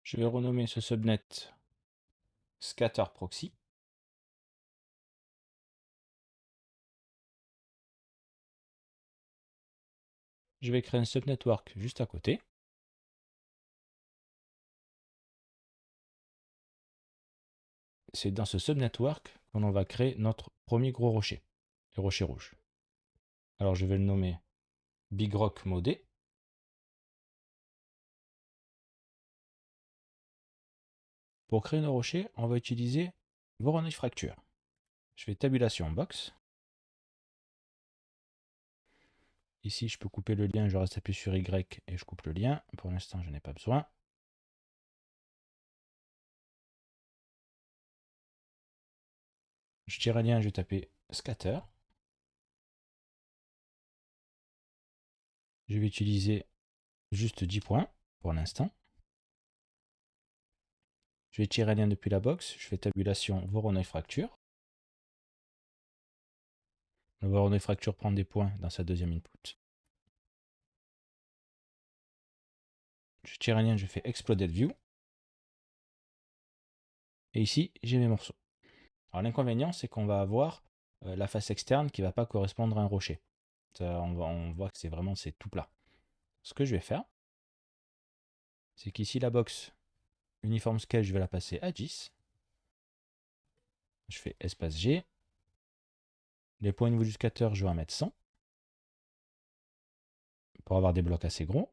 Je vais renommer ce subnet scatter proxy. Je vais créer un subnetwork juste à côté. C'est dans ce subnetwork qu'on va créer notre premier gros rocher, le rocher rouge. Alors je vais le nommer Big Rock Modé. Pour créer nos rochers, on va utiliser Voronoi Fracture. Je fais tabulation box. Ici, je peux couper le lien, je reste appuyé sur Y et je coupe le lien. Pour l'instant, je n'ai pas besoin. Je tire un lien, je vais taper scatter. Je vais utiliser juste 10 points pour l'instant. Je vais tirer un lien depuis la box, je fais tabulation Voronoi Fracture. Le Voronoi Fracture prend des points dans sa deuxième input. Je tire un lien, je fais Exploded View. Et ici, j'ai mes morceaux. Alors l'inconvénient, c'est qu'on va avoir la face externe qui ne va pas correspondre à un rocher. Ça, on voit que c'est tout plat. Ce que je vais faire, c'est qu'ici la box Uniform Scale, je vais la passer à 10. Je fais espace G. Les points au niveau du scatter, je vais en mettre 100 pour avoir des blocs assez gros.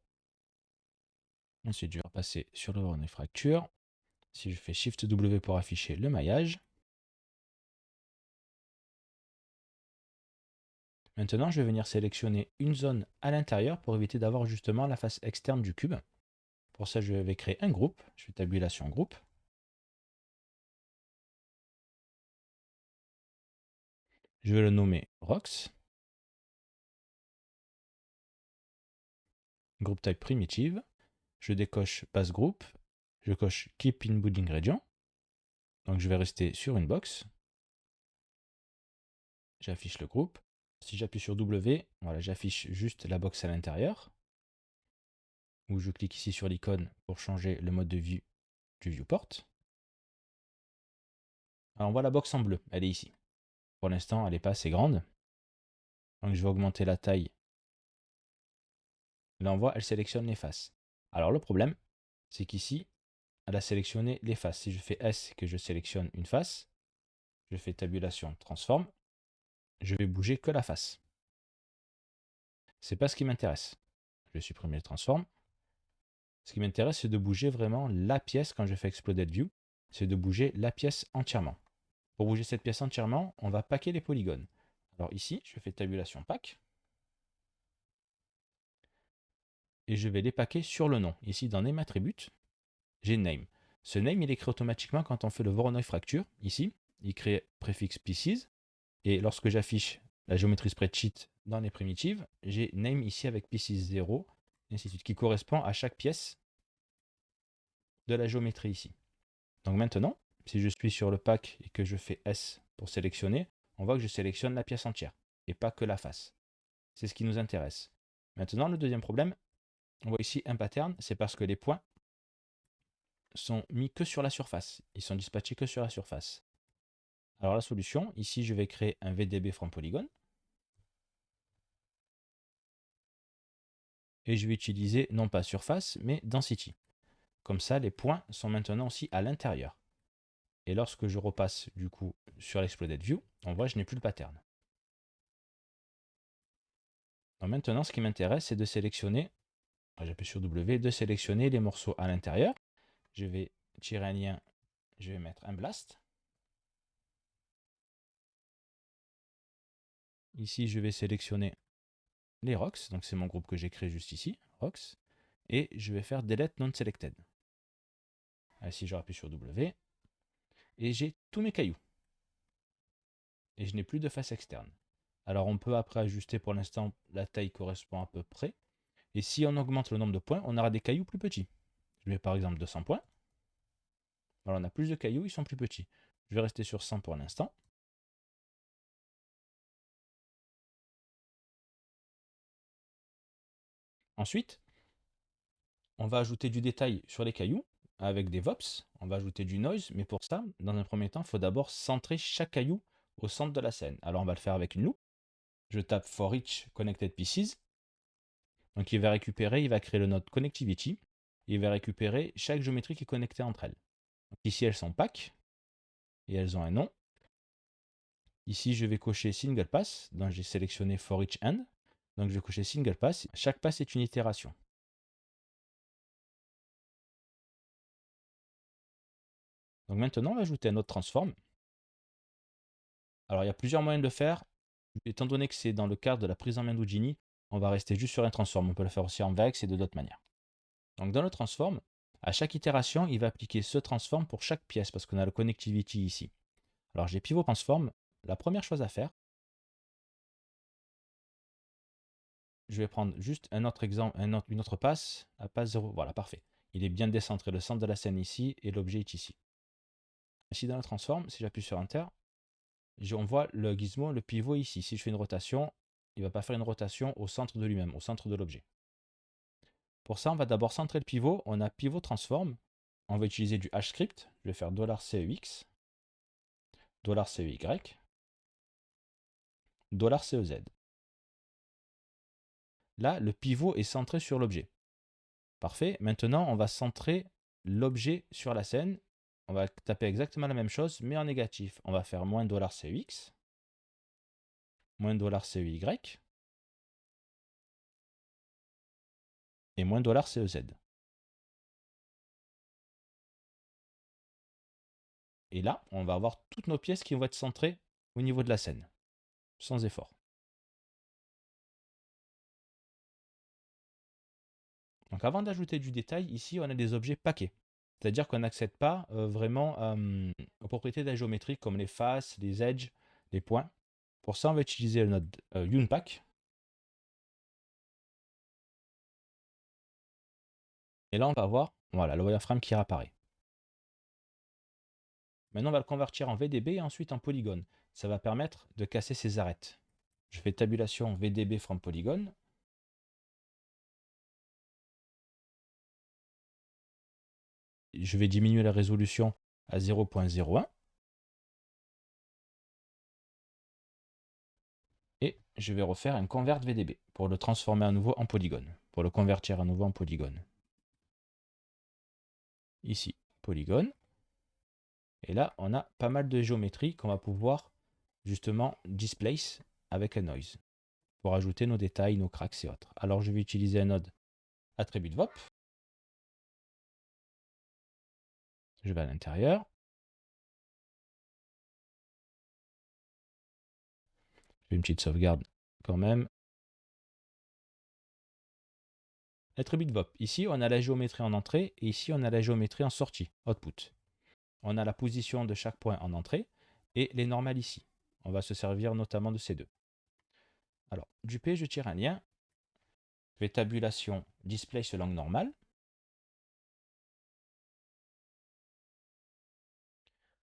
Ensuite, je vais repasser sur le Voronoi Fracture. Si je fais Shift W pour afficher le maillage. Maintenant, je vais venir sélectionner une zone à l'intérieur pour éviter d'avoir justement la face externe du cube. Pour ça, je vais créer un groupe. Je fais tabulation groupe. Je vais le nommer Rocks. Group type primitive. Je décoche base group. Je coche Keep in Building Region. Donc je vais rester sur une box. J'affiche le groupe. Si j'appuie sur W, voilà, j'affiche juste la box à l'intérieur. Ou je clique ici sur l'icône pour changer le mode de vue du viewport. Alors on voit la box en bleu, elle est ici. Pour l'instant, elle n'est pas assez grande. Donc je vais augmenter la taille. Là on voit, elle sélectionne les faces. Alors le problème, c'est qu'ici, elle a sélectionné les faces. Si je fais S et que je sélectionne une face, je fais tabulation transform, je vais bouger que la face. C'est pas ce qui m'intéresse. Je vais supprimer le transform. Ce qui m'intéresse, c'est de bouger vraiment la pièce quand je fais Exploded View. C'est de bouger la pièce entièrement. Pour bouger cette pièce entièrement, on va packer les polygones. Alors ici, je fais tabulation pack. Et je vais les packer sur le nom. Ici, dans Name Attribute, j'ai Name. Ce name, il est créé automatiquement quand on fait le Voronoi Fracture. Ici, il crée préfixe pieces. Et lorsque j'affiche la géométrie spreadsheet dans les primitives, j'ai name ici avec pieces 0, et ainsi de suite, qui correspond à chaque pièce de la géométrie ici. Donc maintenant, si je suis sur le pack et que je fais S pour sélectionner, on voit que je sélectionne la pièce entière et pas que la face. C'est ce qui nous intéresse. Maintenant, le deuxième problème, on voit ici un pattern, c'est parce que les points sont mis que sur la surface. Ils sont dispatchés que sur la surface. Alors la solution, ici je vais créer un VDB from Polygon. Et je vais utiliser non pas surface, mais density. Comme ça, les points sont maintenant aussi à l'intérieur. Et lorsque je repasse du coup sur l'Exploded View, on voit que je n'ai plus le pattern. Donc maintenant, ce qui m'intéresse, c'est de sélectionner, j'appuie sur W, de sélectionner les morceaux à l'intérieur. Je vais tirer un lien, je vais mettre un blast. Ici, je vais sélectionner les rocks, donc c'est mon groupe que j'ai créé juste ici, rocks, et je vais faire delete non selected. Ici, je rappuie sur W, et j'ai tous mes cailloux. Et je n'ai plus de face externe. Alors on peut après ajuster, pour l'instant la taille correspond à peu près. Et si on augmente le nombre de points, on aura des cailloux plus petits. Je mets par exemple 200 points. Alors on a plus de cailloux, ils sont plus petits. Je vais rester sur 100 pour l'instant. Ensuite, on va ajouter du détail sur les cailloux. avec des VOPs, on va ajouter du noise, mais pour ça, dans un premier temps, il faut d'abord centrer chaque caillou au centre de la scène. Alors on va le faire avec une loupe. Je tape for each connected pieces. Donc il va récupérer, il va créer le node connectivity. Il va récupérer chaque géométrie qui est connectée entre elles. Donc ici elles sont pack et elles ont un nom. Ici je vais cocher single pass, donc j'ai sélectionné for each end. Donc je vais cocher single pass. Chaque pass est une itération. Donc maintenant on va ajouter un autre transform. Alors il y a plusieurs moyens de le faire. Étant donné que c'est dans le cadre de la prise en main d'Houdini, on va rester juste sur un transform. On peut le faire aussi en Vex et de d'autres manières. Donc dans le transform, à chaque itération, il va appliquer ce transform pour chaque pièce parce qu'on a le connectivity ici. Alors j'ai pivot transform. La première chose à faire, je vais prendre juste un autre exemple, une autre passe, à passe 0. Voilà, parfait. Il est bien décentré. Le centre de la scène ici et l'objet est ici. Ici dans le transform, si j'appuie sur Enter, on voit le gizmo, le pivot ici. Si je fais une rotation, il ne va pas faire une rotation au centre de lui-même, au centre de l'objet. Pour ça, on va d'abord centrer le pivot. On a pivot transform. On va utiliser du hscript. Je vais faire $CEX, $CEY, $CEZ. Là, le pivot est centré sur l'objet. Parfait. Maintenant, on va centrer l'objet sur la scène. On va taper exactement la même chose, mais en négatif. On va faire moins $CEX, moins $CEY et moins $CEZ. Et là, on va avoir toutes nos pièces qui vont être centrées au niveau de la scène, sans effort. Donc avant d'ajouter du détail, ici on a des objets paquets. C'est-à-dire qu'on n'accède pas vraiment aux propriétés de la géométrie comme les faces, les edges, les points. Pour ça, on va utiliser le node unpack. Et là, on va voir voilà, le wireframe qui réapparaît. Maintenant, on va le convertir en VDB et ensuite en polygone. Ça va permettre de casser ces arêtes. Je fais tabulation VDB from polygon. Je vais diminuer la résolution à 0.01. Et je vais refaire un convert VDB pour le transformer à nouveau en polygone, pour le convertir à nouveau en polygone. Ici, polygone. Et là, on a pas mal de géométrie qu'on va pouvoir justement displace avec un noise pour ajouter nos détails, nos cracks et autres. Alors, je vais utiliser un node attribut VOP. Je vais à l'intérieur. Je fais une petite sauvegarde quand même. Attribut VOP. Ici, on a la géométrie en entrée et ici, on a la géométrie en sortie, output. On a la position de chaque point en entrée et les normales ici. On va se servir notamment de ces deux. Alors, du P, je tire un lien. Je vais tabulation display ce langue normale.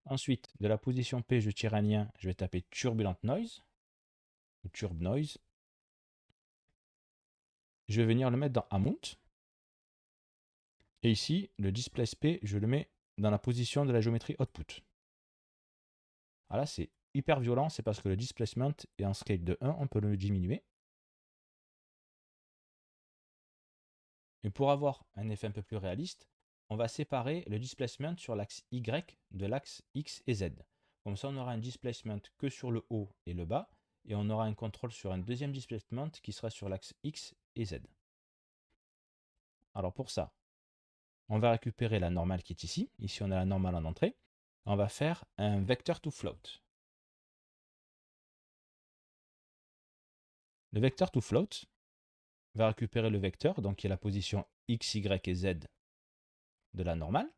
Ensuite, de la position P, je tire un lien. Je vais taper turbulent noise ou turb noise. Je vais venir le mettre dans amount. Et ici, le displace P, je le mets dans la position de la géométrie output. Alors là, c'est hyper violent, c'est parce que le displacement est en scale de 1, on peut le diminuer. Et pour avoir un effet un peu plus réaliste, on va séparer le displacement sur l'axe Y de l'axe X et Z. Comme ça, on aura un displacement que sur le haut et le bas, et on aura un contrôle sur un deuxième displacement qui sera sur l'axe X et Z. Alors pour ça, on va récupérer la normale qui est ici. Ici, on a la normale en entrée. On va faire un vector to float. Le vector to float va récupérer le vecteur, donc qui est la position X, Y et Z de la normale.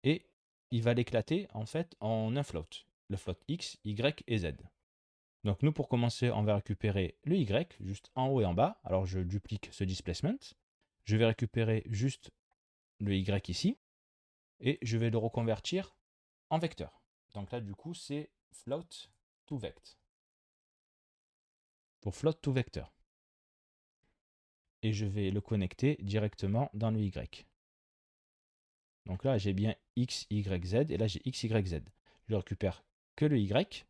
Et il va l'éclater en fait en un float. Le float X, Y et Z. Donc nous, pour commencer, on va récupérer le Y, juste en haut et en bas. Alors je duplique ce displacement. Je vais récupérer juste le Y ici. Et je vais le reconvertir en vecteur. Donc là, du coup, c'est float to vect. Pour float to vecteur. Et je vais le connecter directement dans le Y. Donc là, j'ai bien X, Y, Z, et là, j'ai X, Y, Z. Je récupère que le Y,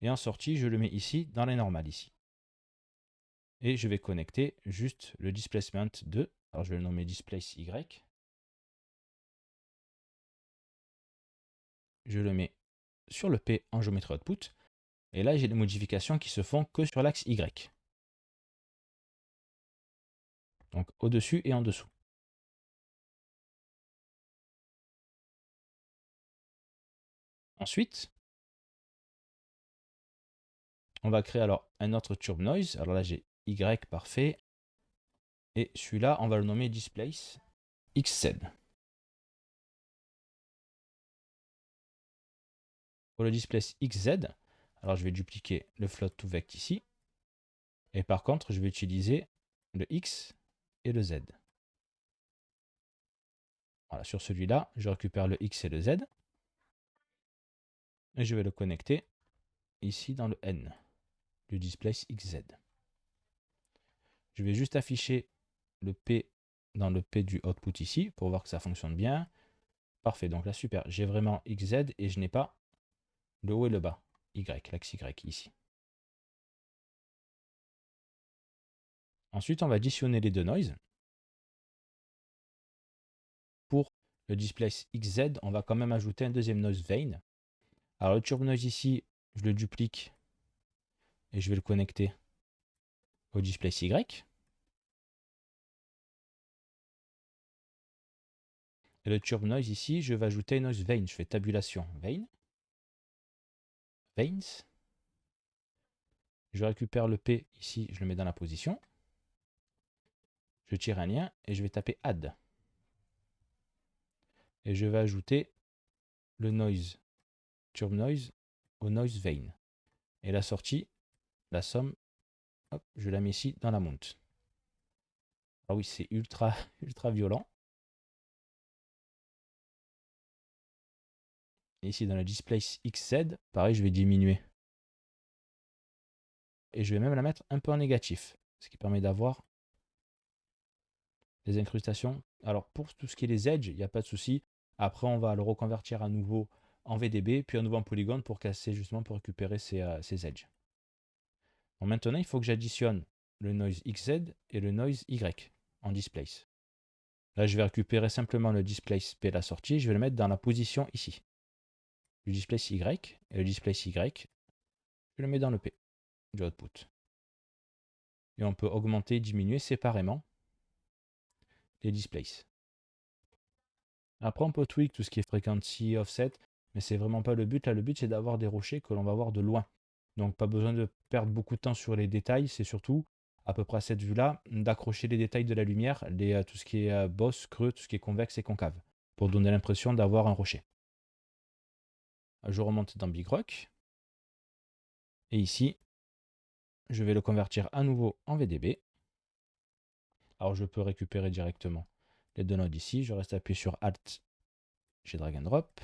et en sortie, je le mets ici, dans les normales, ici. Et je vais connecter juste le displacement 2. Alors, je vais le nommer displace Y. Je le mets sur le P en géométrie output. Et là, j'ai des modifications qui se font que sur l'axe Y. Donc, au-dessus et en dessous. Ensuite, on va créer alors un autre turb noise. Alors là, j'ai Y, parfait. Et celui-là, on va le nommer displace XZ. Pour le displace XZ, alors je vais dupliquer le float to vect ici. Et par contre, je vais utiliser le X et le Z. Voilà, sur celui-là, je récupère le X et le Z. Et je vais le connecter ici dans le N, du displace XZ. Je vais juste afficher le P dans le P du output ici pour voir que ça fonctionne bien. Parfait, donc là super, j'ai vraiment XZ et je n'ai pas le haut et le bas, Y, l'axe Y ici. Ensuite, on va additionner les deux noises. Pour le displace XZ, on va quand même ajouter un deuxième noise vein. Alors le turb noise ici, je le duplique et je vais le connecter au displace Y. Et le turb noise ici, je vais ajouter une noise vein. Je fais tabulation vein, veins. Je récupère le P ici, je le mets dans la position. Je tire un lien et je vais taper add. Et je vais ajouter le noise, turb noise au noise vein. Et la sortie, la somme, hop, je la mets ici dans la mount. Ah oui, c'est ultra, ultra violent. Et ici dans le displace XZ, pareil, je vais diminuer. Et je vais même la mettre un peu en négatif, ce qui permet d'avoir des incrustations. Alors pour tout ce qui est les edges, il n'y a pas de souci. Après, on va le reconvertir à nouveau en VDB, puis à nouveau en polygone pour casser justement pour récupérer ces edges. Bon, maintenant, il faut que j'additionne le noise XZ et le noise Y en displace. Là, je vais récupérer simplement le displace P, la sortie, je vais le mettre dans la position ici. Le displace Y et le displace Y, je le mets dans le P du output. Et on peut augmenter et diminuer séparément les displaces. Après, on peut tweak tout ce qui est frequency, offset, mais c'est vraiment pas le but. Là, le but, c'est d'avoir des rochers que l'on va voir de loin. Donc, pas besoin de perdre beaucoup de temps sur les détails. C'est surtout, à peu près à cette vue-là, d'accrocher les détails de la lumière, tout ce qui est bosse, creux, tout ce qui est convexe et concave, pour donner l'impression d'avoir un rocher. Je remonte dans Big Rock. Et ici, je vais le convertir à nouveau en VDB. Alors, je peux récupérer directement les deux nodes ici. Je reste appuyé sur Alt, j'ai drag and drop.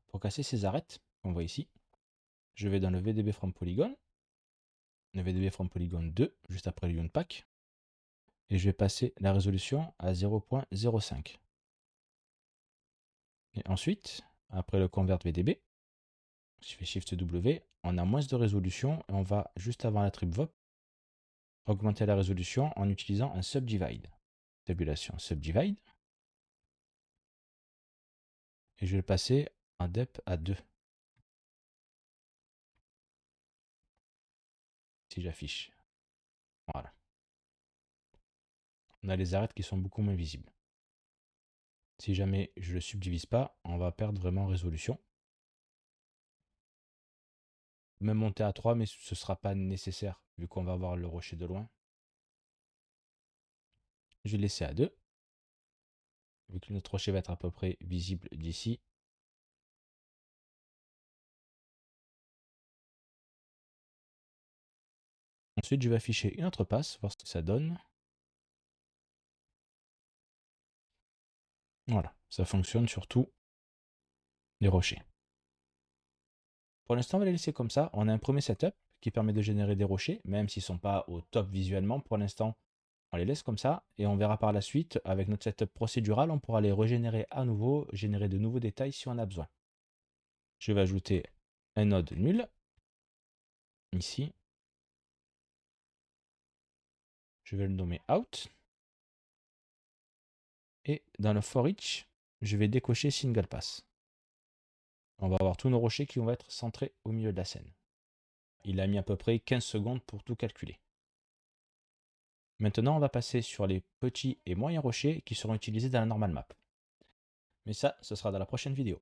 Pour casser ces arêtes, qu'on voit ici, je vais dans le VDB from Polygon, le VDB from Polygon 2, juste après le Unpack, et je vais passer la résolution à 0.05. Et ensuite, après le Convert VDB, je fais Shift W, on a moins de résolution, et on va, juste avant la trip VOP, augmenter la résolution en utilisant un Subdivide. Tabulation Subdivide. Et je vais le passer en dep à 2. Si j'affiche. Voilà. On a les arêtes qui sont beaucoup moins visibles. Si jamais je ne le subdivise pas, on va perdre vraiment en résolution. Même monter à 3, mais ce ne sera pas nécessaire, vu qu'on va voir le rocher de loin. Je vais laisser à 2, vu que notre rocher va être à peu près visible d'ici. Ensuite, je vais afficher une autre passe, voir ce que ça donne. Voilà, ça fonctionne sur tous les rochers. Pour l'instant, on va les laisser comme ça. On a un premier setup qui permet de générer des rochers, même s'ils ne sont pas au top visuellement. Pour l'instant, on les laisse comme ça et on verra par la suite, avec notre setup procédural, on pourra les régénérer à nouveau, générer de nouveaux détails si on a besoin. Je vais ajouter un node nul, ici. Je vais le nommer out. Et dans le for each, je vais décocher single pass. On va avoir tous nos rochers qui vont être centrés au milieu de la scène. Il a mis à peu près 15 secondes pour tout calculer. Maintenant, on va passer sur les petits et moyens rochers qui seront utilisés dans la normal map. Mais ça, ce sera dans la prochaine vidéo.